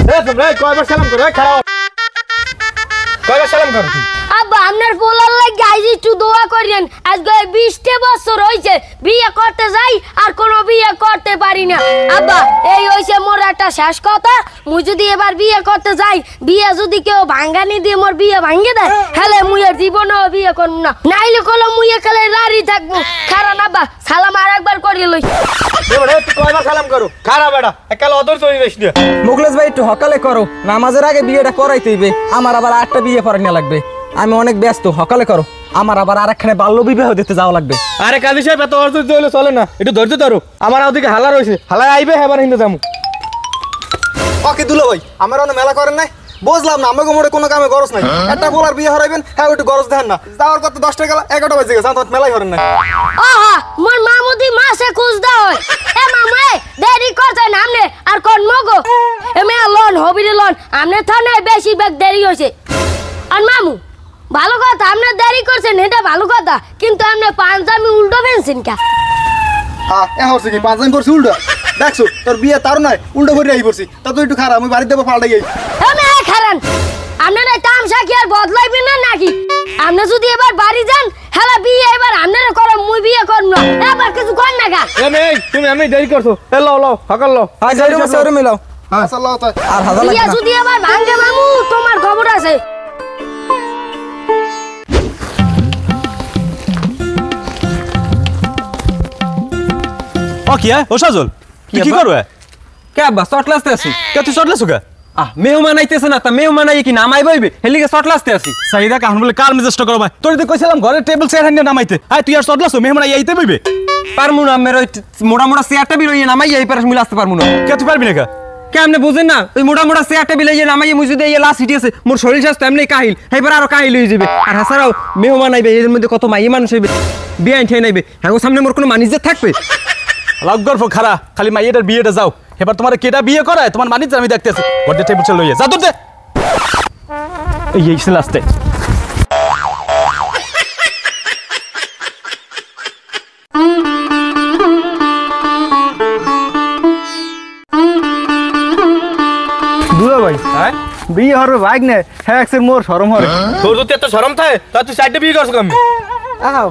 তোমরা কয়বার সালাম করো খারাপ কয়বার সালাম করো আব্বা আপনার পোলার লাগি আইজ একটু দোয়া করেন। আজকে 20 বছর হইছে বিয়ে করতে যাই আর কোনো বিয়ে করতে পারি না। আব্বা এই হইছে মোর একটা শেষ কথা, মুই যদি এবার বিয়ে করতে যাই, বিয়ে যদি কেউ ভাঙ্গানি দিয়ে মোর বিয়ে ভাঙ্গে দেয়, হেলে মুই আর জীবনেও বিয়ে করব না। নাইলে কল মুই একালে রাড়ি থাকবো। কারণ আব্বা সালাম আর একবার করিয়ে লই। এবারে তুই কয়বার সালাম করো খারাপ বেটা একালে অদর চলি বেশ না। মুখলেস ভাই একটু সকালে করো, নামাজের আগে বিয়েটা করাইতে হইবে। আমার আবার 8টা বিয়ে পড়ানো লাগবে, আমি অনেক ব্যস্ত। সকালে করো, আমার আবার আরেকখানে বাল্য বিবাহ দিতে যাওয়া লাগবে। আরে কাজী সাহেব এত অধৈর্য হলে চলে না, একটু ধৈর্য ধরো। আমার ওদিকে হালা রয়েছে, হালায় আইবে হেবার হিন্দে যাবো। ওকে দুলো ভাই, আমার অনেক মেলা করেন নাই, বুঝলাম না আমাকে মোড়ে কোনো কামে গরজ নাই। একটা বলার বিয়ে হরাইবেন, হ্যাঁ ওইটু গরজ দেন না। যাওয়ার কথা 10টা গেল 11টা বাজে গেছে, আমার মেলাই হরেন নাই। আহা মোর মামুদি মাসে খুঁজ দাও। এ মামা দেরি করছে না আমনে আর কোন মগো এমে লোন হবিরে লোন আমনে থানে বেশি বেগ দেরি হইছে। আর মামু ভালো কথা আমনে দেরি করছেন, এটা ভালো কথা, কিন্তু আমনে পাঞ্জাবি উল্টো ফেনছেন কা? হ্যাঁ এ হচ্ছে কি পাঁচজন করছি উল্টো, দেখছো তোর বিয়ে তার নয় উল্টো করে আই পড়ছি। তা তো একটু খারাপ, আমি বাড়িতে পাল্টাই যাই। আমি খারান আমনে না তামসা কি আর বদলাইবেন না নাকি? আমনে যদি এবার বাড়ি যান, হেলা বিয়ে এবার আমনে করো, মুই বিয়ে করব না। এবার কিছু কর না গা। তুমি আমি দেরি করছো, লও লও সকাল লও। হ্যাঁ যাই রে সরে মিলাও। হ্যাঁ আল্লাহ তাআলা আর হাজার বিয়ে লাগবে না। যদি আবার ভাঙে মামু তোমার খবর আছে। ও কি ও সাজল কি করো কে আব্বা চটলাস্তে আছি। কে তুই চটলে সুগা মেহমান আইতেছে না, তা মেহমান আই কি নামাই বইবে, হেলিকে চটলাস্তে আছি। সাইদা কাহন বলে কাল মেজাজটা করো ভাই, তোর তো কইছিলাম ঘরে টেবিল চেয়ার হান্ডে নামাইতে, আয় তুই আর চটলাছো মেহমান আইতে বইবে। পারমু না মেরে মোড়া মোড়া চেয়ারটা বিলইয়ে নামাই এই পারে মিলাতে পারমু না। কে তুই পারবি না কা কেমনে বুঝেন না, ওই মোড়া মোড়া চেয়ারটা বিলইয়ে নামাই মুই যদি এই লাশ হিটিয়েছে, মোর শরীর স্বাস্থ্য এমনি কাহিল, এইবার আরো কাহিল হয়ে যাবে। আর হাসারাও মেহমান আইবে, এর মধ্যে কত মাই মানুষ হইবে, বিয়ে আইন নাইবে, হ্যাঁ সামনে মোর কোনো মানিজ্জাত থাকবে? লাগ গর্ব খারা খালি মাইয়েটার বিয়েটা যাও, এবার তোমার কেটা বিয়ে করায় তোমার মানিজ আমি দেখতেছি। ঘরে টেবিল চেয়ার লইয়া যা তোর দে এই লাস্টে দুলা ভাই হ্যাঁ বিয়ে হরবে বাইক নে হ্যাঁ মোর শরম হরে। তোর যদি এত শরম থাকে তা তুই সাইডে বিয়ে করছ আমি। আও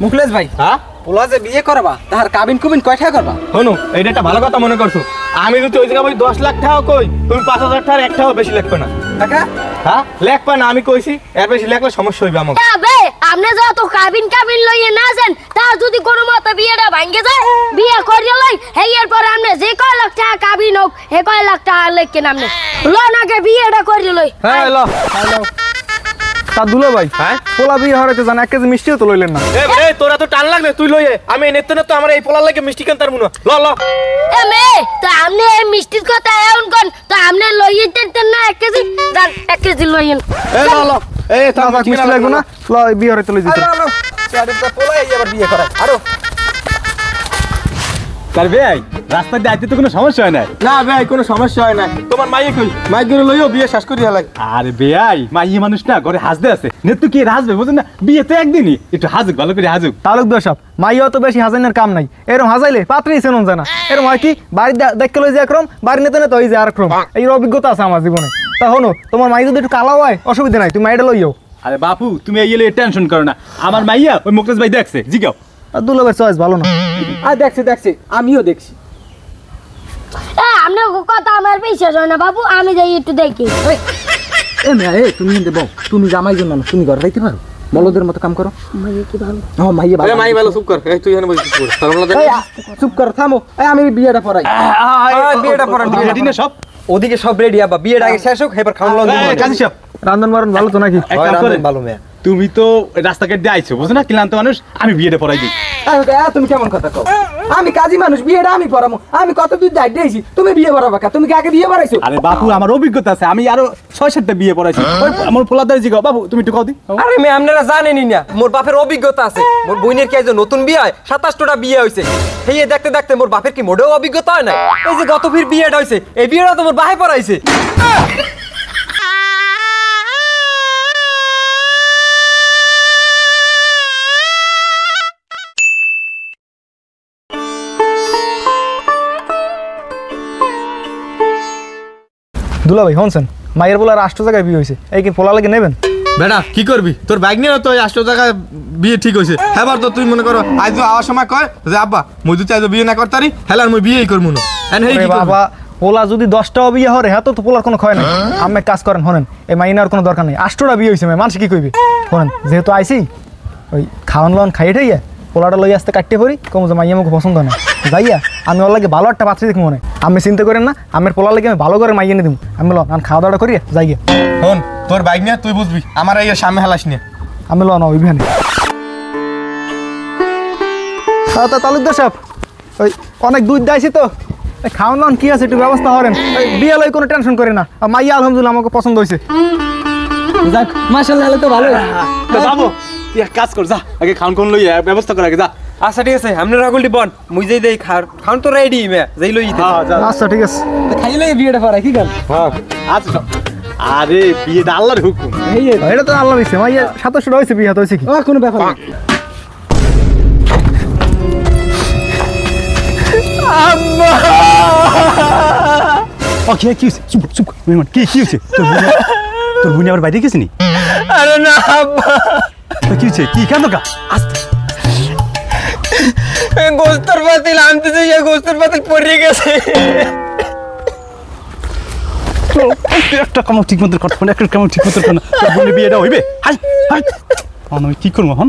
মুখলেস ভাই, হ্যাঁ পোলা যে বিয়ে করবা তাহার কাবিন কুবিন কয়টা করবা? শোনো এইটা একটা ভালো কথা মনে করছো। আমি যদি ওই জায়গায় 10 লাখ টাকা কই, তুমি 5,000 টাকার একটাও বেশি লাগবে না। টাকা হ্যাঁ লাগবে না, আমি কইছি এর বেশি লাগলে সমস্যা হইবে আমার। তবে আপনি যত কাবিন লইয়ে না যান, তা যদি কোনো মতে বিয়েটা ভাঙ্গে যায়, বিয়ে করিয়ে লই, এরপর আপনি যে কয় লাখ টাকা কাবিন হোক, হে কয় লাখ টাকা লেখেন আপনি লোন আগে বিয়েটা করিয়ে লই। হ্যাঁ ল তা দুলো ভাই হ্যাঁ পোলা বিয়ে হরাইতে জান 1 কেজি মিষ্টিও তো লইলেন না। এ তোরা তো টান লাগলে তুই লইয়ে আমি নেতে নেতে আমার এই পোলার লাগে মিষ্টি কেন তার মুনো ল ল। এ মে তো আপনি এই মিষ্টির কথা এমন কোন, তো আপনি লইয়ে টেনতেন না 1 কেজি, দান 1 কেজি লইয়েন। এ ল ল এই থাম আমাকে মিষ্টি লাগবে না, ল বিয়ে হরাইতে লই যেতে। চেয়ারটা পোলা আবার বিয়ে করায় আরো তার ভাই রাস্তা দিয়ে আইতে তো কোনো সমস্যা হয় না। না ভাই কোনো সমস্যা হয় না। তোমার মাইয়ে কই মাইক করে লইও বিয়ে শেষ করি হালাই। আরে বেয়াই মাইয়ে মানুষ না ঘরে হাসতে আছে, নেতু কি হাসবে বুঝেন না, বিয়ে তো একদিনই, একটু হাজুক ভালো করে হাজুক। তালুকদার সাহেব মাইয়াও তো বেশি হাজাইনের কাম নাই, এরকম হাজাইলে পাত্রই চেনন যায় না। এরকম হয় কি বাড়ি দেখতে লই যে একরম, বাড়ি নিতে নিতে হই যে আরেকরম। এই অভিজ্ঞতা আছে আমার জীবনে। তা হনো তোমার মাই যদি একটু কালাও হয় অসুবিধা নাই, তুমি মাইটা লইও। আরে বাপু তুমি এই টেনশন করো না, আমার মাইয়া ওই মুকেশ ভাই দেখছে জিগাও। দুলোবের চয়েস ভালো না। আর দেখছি আমিও দেখছি। এ আপনার কথা আমার বিশ্বাস হয় না বাবু, আমি যাই একটু দেখি। এ মেয়া এ তুমি এনে বউ, তুমি জামাইজন মানুষ, তুমি ঘরে যাইতে পারো, বলদের মতো কাম করো। মাইয়ে কি ভালো? হ্যাঁ মাইয়া ভালো। আরে মাই ভালো চুপ কর, এই তুই এখানে বসে চুপ কর সালাম এই চুপ কর থামো, এই আমি বিয়েটা পড়াই। বিয়েটা পড়ান রেডি না সব? ওদিকে সব রেডি আবা, বিয়েটা আগে শেষ হোক, এবার খাওয়ান লন দিব। কাজী সাহেব রান্ধন বারণ ভালো তো নাকি? এক কাম করেন, ভালো মেয়া। তুমি তো রাস্তাঘাট দিয়ে আইছো বুঝো না, ক্লান্ত মানুষ, আমি বিয়েটা পড়াই দিই। তুমি কেমন কথা কও? আমি কাজী মানুষ, বিয়েটা আমি পড়ামু। আমি কত দূর যাই দিয়েছি, তুমি বিয়ে পড়াবা কা? তুমি কি আগে বিয়ে পড়াইছো? আরে বাপু আমার অভিজ্ঞতা আছে, আমি আরো 6-7টা বিয়ে পড়াইছি। ওই আমার পোলাদার জিগাও বাবু তুমি একটু কও দি। আরে মেয়ে আপনারা জানেনই না, মোর বাপের অভিজ্ঞতা আছে। মোর বোনের কি আইছো নতুন বিয়ে হয়, 27টা বিয়ে হইছে। এই দেখতে দেখতে মোর বাপের কি মোটেও অভিজ্ঞতা হয় না। এই যে গত ফির বিয়েটা হইছে, এই বিয়েটা তো মোর বাহে পড়াইছে। দুলা ভাই শুনছেন মাইয়ের পোলার 8 জায়গায় বিয়ে হয়েছে এই কি পোলা লাগে নেবেন? বেটা কি করবি তোর বাইক নিয়ে তো 8 টাকা বিয়ে ঠিক হয়েছে এবার তো তুই মনে করো আজ আওয়ার সময় কয় যে আব্বা মুই যদি আজ বিয়ে না করতারি হেলার মুই বিয়েই করবো না বাবা পোলা যদি 10টাও বিয়ে হরে হ্যাঁ তো পোলার কোনো ক্ষয় নাই। আমি কাজ করেন শোনেন এই মাইনার কোনো দরকার নেই 8টা বিয়ে হয়েছে মানুষ কি কইবে শোনেন যেহেতু আইসি ওই খাওয়ান লন খাইয়ে ঠাইয়া পোলাটা লই আসতে কাটতে পারি কম যে মাইয়া আমাকে পছন্দ না যাইয়া আমি ওর লাগে ভালো একটা পাত্রী দেখবো মনে আমি চিন্তা করেন না আমার পোলার লাগে আমি ভালো করে মাইয়া নিয়ে দিব আমি লন আমি খাওয়া দাওয়া করি যাইয়া শোন তোর বাইক নিয়ে তুই বুঝবি আমার এই সামনে হেলাস নিয়ে আমি লন ওই বিহানে তালুকদার সাহেব ওই অনেক দুধ দিয়েছি তো খাওয়ান লন কি আছে একটু ব্যবস্থা করেন বিয়ে লই কোনো টেনশন করে না মাইয়া আলহামদুলিল্লাহ আমাকে পছন্দ হয়েছে। যাক মাশাআল্লাহ হলে তো ভালো। বাবু তুই এক কাজ কর যা আগে খাওন কোন লই ব্যবস্থা কর আগে যা। আচ্ছা ঠিক আছে আপনি রাগুলটি বন মুই যাই দেই খাওন তো রেডি মে যাই লই দিতে। আচ্ছা ঠিক আছে খাইলে বিয়েটা পারাই কি গাল আচ্ছা আরে বিয়েটা আল্লাহর হুকুম এই এটা তো আল্লাহ দিচ্ছে মাইয়া 27 হয়েছে বিয়ে হয়েছে কি কোনো ব্যাপার না। ও কি হইছে চুপ চুপ মেহমান কি হইছে তোর বুনি আবার বাইরে গেছিস নি? আরে না আব্বা তো কি হইছে কি কেন কা আস্তে গোস্তর পাতিল আনতে যাই গোস্তর পাতিল পড়ে গেছে। একটা কাম ঠিক মতো কট ফোন একটা কাম ঠিক মতো কর না তোর বুনি বিয়েটা হইবে হাই হাই আমি কি করব এখন?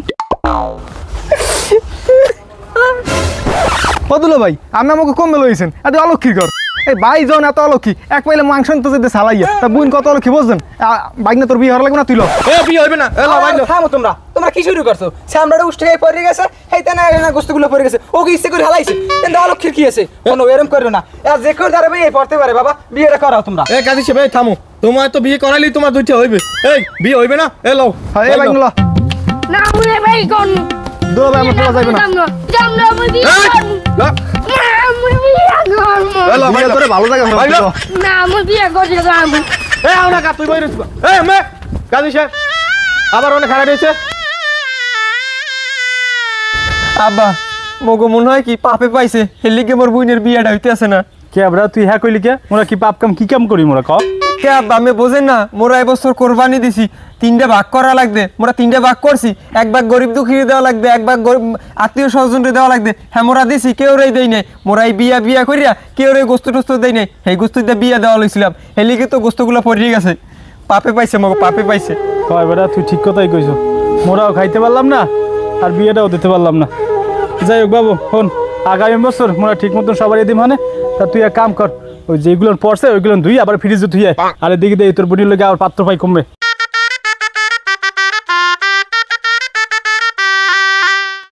বদুলা ভাই আমি আমাকে কমে লইছেন এত অলক্ষী কর এই ভাই জন এত অলক্ষী এক পাইলে মাংস তো যেতে সালাইয়া তা বুন কত অলক্ষী বুঝছেন বাইক না তোর বিয়ে হওয়ার লাগবে না তুই লো এ বিয়ে হইবে না এ লা বাইক থামো তোমরা কি শুরু করছো সামরাটা উঠে পড়ে গেছে এইটা না গোস্তগুলো পড়ে গেছে ও কি ইচ্ছে করে হালাইছে কিন্তু অলক্ষীর কি আছে কোনো এরম করো না যে কেউ দাঁড়াবে এই পড়তে পারে বাবা বিয়েটা করাও তোমরা। এ কাজী সাহেব থামো তোমার তো বিয়ে করাইলি তোমার দুইটা হইবে এই বিয়ে হইবে না এ লও হ্যাঁ এই বাইক লো না মুই ভাই কোন দুলা ভাই আমার পোলা যাইবে না জামনা মুই বিয়ে করব না মুই বিয়ে করব এ লও বিয়ে তোরে ভালো জায়গা বাইক লো না মুই বিয়ে করব না এ আও না কা তুই বাইরে এ মে কাজী সাহেব আবার অনেক খারাপ হয়েছে আব্বা মগো মনে হয় কি পাপে পাইছে হেলিকে মোর বুইনের বিয়েটা হইতে আছে না। কে আবরা তুই হ্যাঁ কইলি কে মোরা কি পাপ কাম কি কাম করি মোরা ক কে আব্বা আমি বোঝেন না মোরা এবছর কোরবানি দিছি 3টা ভাগ করা লাগবে মোরা 3টা ভাগ করছি এক ভাগ গরিব দুঃখীরে দেওয়া লাগবে এক ভাগ আত্মীয় স্বজনরে দেওয়া লাগবে হ্যাঁ মোরা দিছি কেউ রে দেই নাই মোরা এই বিয়া করিয়া কেউ রে গোস্ত টোস্ত দেই নাই এই গোস্ত দিয়ে বিয়া দেওয়া লইছিলাম হেলিকে তো গোস্তগুলো পড়িয়ে গেছে পাপে পাইছে মগো পাপে পাইছে। কয় বেটা তুই ঠিক কথাই কইছো মোরাও খাইতে পারলাম না আর বিয়েটাও দিতে পারলাম না। যাই হোক বাবু শোন আগামী বছর মোরা ঠিক মতন সবারই দিম মানে তা তুই এক কাম কর ওই যেগুলো পড়ছে ওইগুলো ধুই আবার ফ্রিজে ধুই আর এদিকে দিয়ে তোর বুড়ির লোকে আবার পাত্র পাই কমবে।